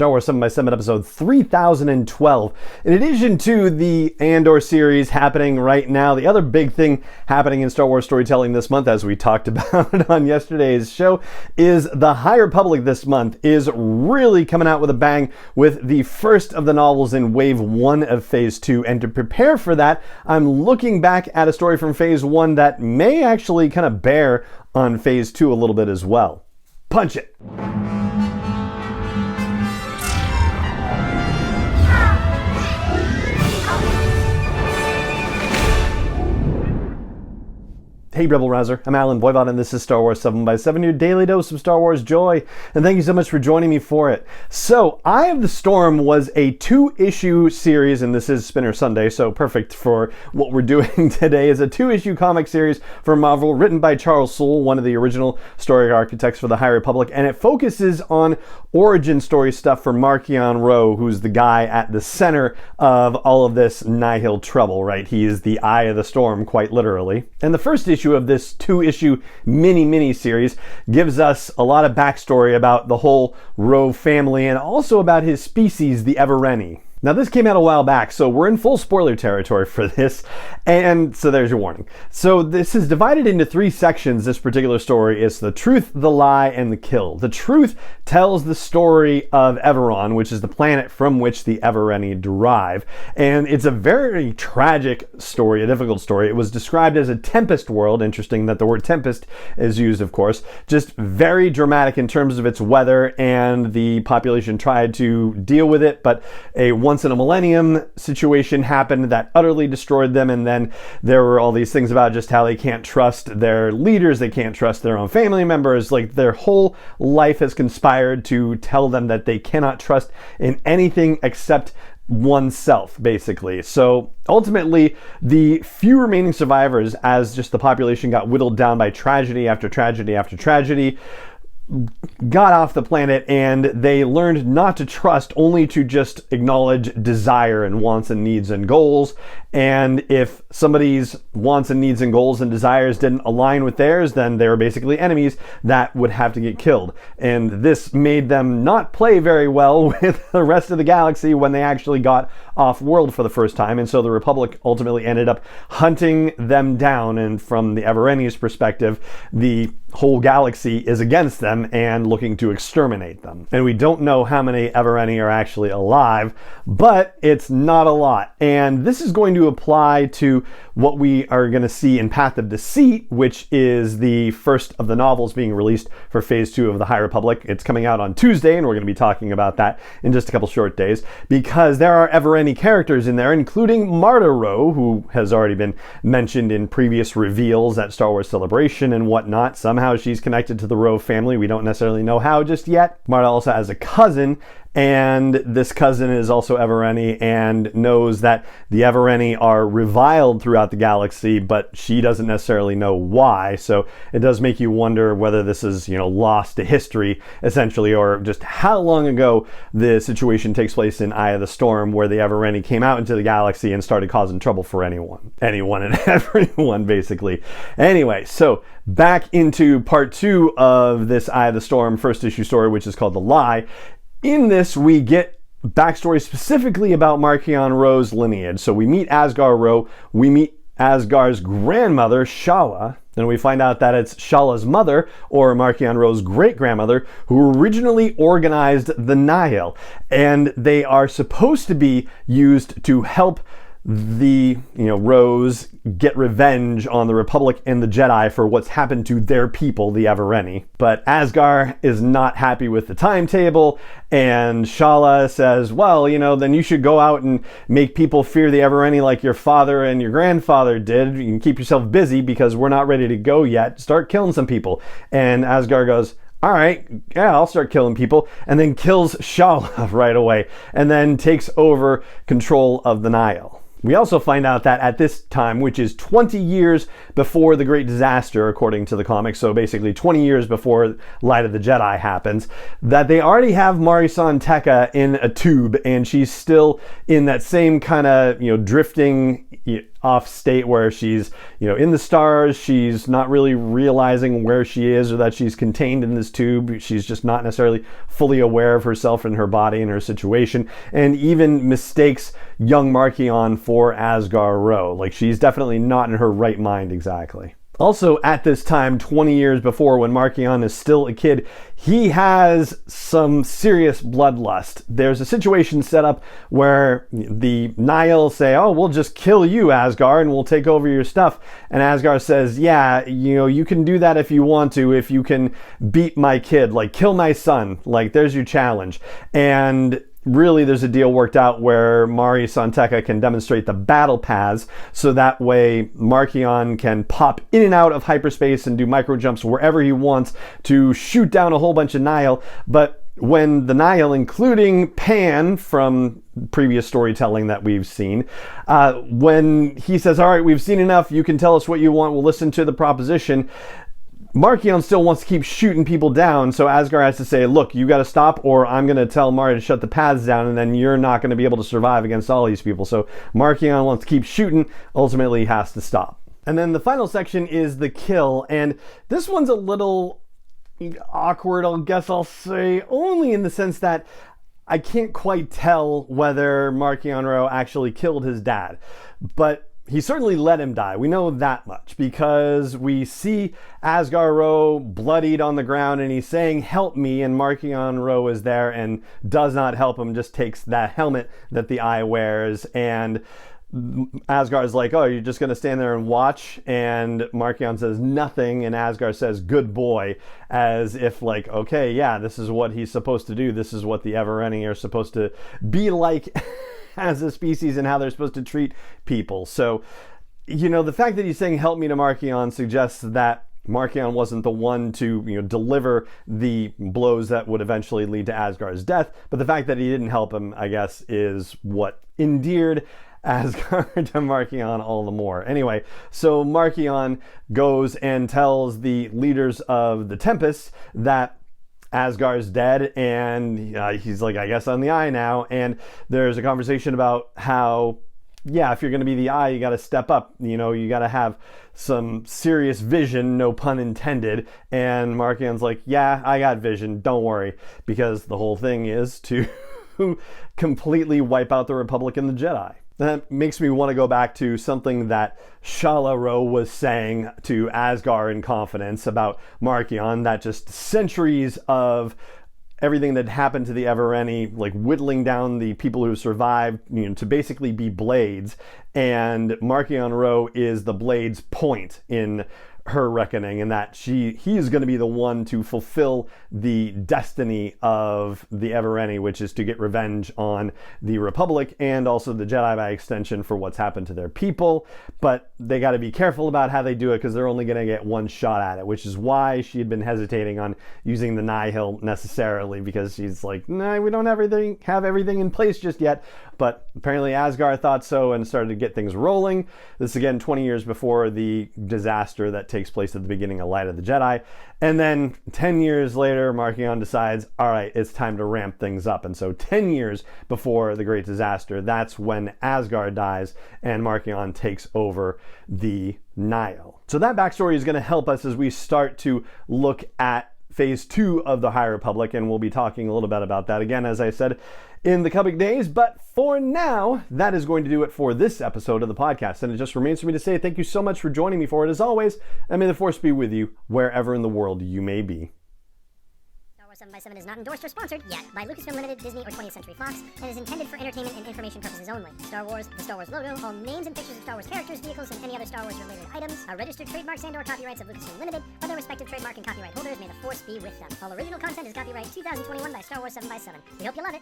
Star Wars 7x7 episode 3012. In addition to the Andor series happening right now, the other big thing happening in Star Wars storytelling this month, as we talked about on yesterday's show, is the High Republic this month is really coming out with a bang with the first of the novels in Wave 1 of Phase 2. And to prepare for that, I'm looking back at a story from Phase 1 that may actually kind of bear on Phase 2 a little bit as well. Punch it! Hey Rebel Rouser, I'm Alan Voivod and this is Star Wars 7x7, your daily dose of Star Wars joy, and thank you so much for joining me for it. So, Eye of the Storm was a 2-issue series, and this is Spinner Sunday, so perfect for what we're doing today, is a 2-issue comic series from Marvel written by Charles Soule, one of the original story architects for the High Republic, and it focuses on origin story stuff for Marchion Ro, who's the guy at the center of all of this Nihil trouble, right? He is the Eye of the Storm, quite literally. And the first issue of this 2-issue mini series gives us a lot of backstory about the whole Ro family and also about his species, the Evereni. Now this came out a while back, so we're in full spoiler territory for this, and so there's your warning. So this is divided into 3 sections, this particular story. It's the truth, the lie, and the kill. The truth tells the story of Everon, which is the planet from which the Evereni derive, and it's a very tragic story, a difficult story. It was described as a tempest world, interesting that the word tempest is used, of course, just very dramatic in terms of its weather, and the population tried to deal with it, but a once in a millennium situation happened that utterly destroyed them, and then there were all these things about just how they can't trust their leaders, they can't trust their own family members, like their whole life has conspired to tell them that they cannot trust in anything except oneself, basically. So ultimately, the few remaining survivors, as just the population got whittled down by tragedy after tragedy after tragedy, got off the planet, and they learned not to trust, only to just acknowledge desire and wants and needs and goals. And if somebody's wants and needs and goals and desires didn't align with theirs, then they were basically enemies that would have to get killed. And this made them not play very well with the rest of the galaxy when they actually got off-world for the first time. And so the Republic ultimately ended up hunting them down. And from the Evereni's perspective, the whole galaxy is against them and looking to exterminate them. And we don't know how many Evereni are actually alive, but it's not a lot. And this is going to apply to what we are going to see in Path of Deceit, which is the first of the novels being released for Phase 2 of the High Republic. It's coming out on Tuesday, and we're going to be talking about that in just a couple short days, because there are Evereni characters in there, including Marta Ro, who has already been mentioned in previous reveals at Star Wars Celebration and whatnot. Somehow she's connected to the Ro family. We don't necessarily know how just yet. Marta also has a cousin, and this cousin is also Evereni and knows that the Evereni are reviled throughout the galaxy, but she doesn't necessarily know why. So it does make you wonder whether this is, lost to history, essentially, or just how long ago the situation takes place in Eye of the Storm, where the Evereni came out into the galaxy and started causing trouble for anyone and everyone, basically. Anyway, so back into part 2 of this Eye of the Storm first issue story, which is called The Lie. In this, we get backstory specifically about Marchion Ro's lineage. So we meet Asgar Ro, we meet Asgar's grandmother, Shala, and we find out that it's Shala's mother, or Marchion Ro's great-grandmother, who originally organized the Nihil. And they are supposed to be used to help the Ros get revenge on the Republic and the Jedi for what's happened to their people, the Evereni. But Asgar is not happy with the timetable, and Shala says, well, then you should go out and make people fear the Evereni like your father and your grandfather did. You can keep yourself busy because we're not ready to go yet. Start killing some people. And Asgar goes, all right, yeah, I'll start killing people, and then kills Shala right away, and then takes over control of the Nihil. We also find out that at this time, which is 20 years before the Great Disaster, according to the comics, so basically 20 years before Light of the Jedi happens, that they already have Marisan Tekka in a tube, and she's still in that same kind of, drifting off state where she's, in the stars. She's not really realizing where she is or that she's contained in this tube. She's just not necessarily fully aware of herself and her body and her situation, and even mistakes young Markion for Asghar Ro. Like, she's definitely not in her right mind exactly. Also, at this time, 20 years before, when Markion is still a kid, he has some serious bloodlust. There's a situation set up where the Nile say, oh, we'll just kill you, Asghar, and we'll take over your stuff. And Asghar says, yeah, you can do that if you want to, if you can beat my kid, like kill my son, like there's your challenge. And really, there's a deal worked out where Mari Son Tekka can demonstrate the battle paths, so that way Markion can pop in and out of hyperspace and do micro jumps wherever he wants to shoot down a whole bunch of Nile. But when the Nile, including Pan from previous storytelling that we've seen, when he says, all right, we've seen enough, you can tell us what you want, we'll listen to the proposition, Markion still wants to keep shooting people down, so Asghar has to say, look, you got to stop, or I'm going to tell Mari to shut the paths down, and then you're not going to be able to survive against all these people. So Markion wants to keep shooting, ultimately he has to stop. And then the final section is the kill, and this one's a little awkward, I guess I'll say, only in the sense that I can't quite tell whether Markion Ro actually killed his dad, but he certainly let him die. We know that much because we see Asghar Ro bloodied on the ground and he's saying, help me, and Markion Ro is there and does not help him, just takes that helmet that the eye wears, and Asgar's like, oh, you're just going to stand there and watch? And Markion says nothing, and Asghar says, good boy, as if like, okay, yeah, this is what he's supposed to do. This is what the Evereni are supposed to be like as a species and how they're supposed to treat people. So, the fact that he's saying help me to Markion suggests that Markion wasn't the one to deliver the blows that would eventually lead to Asgar's death, but the fact that he didn't help him, I guess, is what endeared Asghar to Markion all the more. Anyway, so Markion goes and tells the leaders of the Tempest that Asgar's dead, and he's like, I guess I'm the Eye now. And there's a conversation about how, yeah, if you're going to be the Eye, you got to step up. You got to have some serious vision, no pun intended. And Markion's like, yeah, I got vision, don't worry, because the whole thing is to completely wipe out the Republic and the Jedi. That makes me want to go back to something that Shala Ro was saying to Asghar in confidence about Markion, that just centuries of everything that happened to the Evereni, like whittling down the people who survived, to basically be blades, and Markion Ro is the blade's point in her reckoning, and that he is going to be the one to fulfill the destiny of the Evereni, which is to get revenge on the Republic and also the Jedi by extension for what's happened to their people. But they got to be careful about how they do it, because they're only going to get one shot at it, which is why she had been hesitating on using the Nihil necessarily, because she's like, nah, we don't have everything in place just yet. But apparently Asghar thought so and started to get things rolling. This again 20 years before the disaster that takes place at the beginning of Light of the Jedi. And then 10 years later, Markion decides, all right, it's time to ramp things up. And so 10 years before the great disaster, that's when Asghar dies and Markion takes over the Nile. So that backstory is going to help us as we start to look at Phase 2 of the High Republic, and we'll be talking a little bit about that again, as I said, in the coming days. But for now, that is going to do it for this episode of the podcast. And it just remains for me to say thank you so much for joining me for it, as always, and may the Force be with you wherever in the world you may be. 7x7 is not endorsed or sponsored yet by Lucasfilm Limited, Disney, or 20th Century Fox, and is intended for entertainment and information purposes only. Star Wars, the Star Wars logo, all names and pictures of Star Wars characters, vehicles, and any other Star Wars related items are registered trademarks and/or copyrights of Lucasfilm Limited, or their respective trademark and copyright holders. May the Force be with them. All original content is copyright 2021 by Star Wars 7x7. We hope you love it.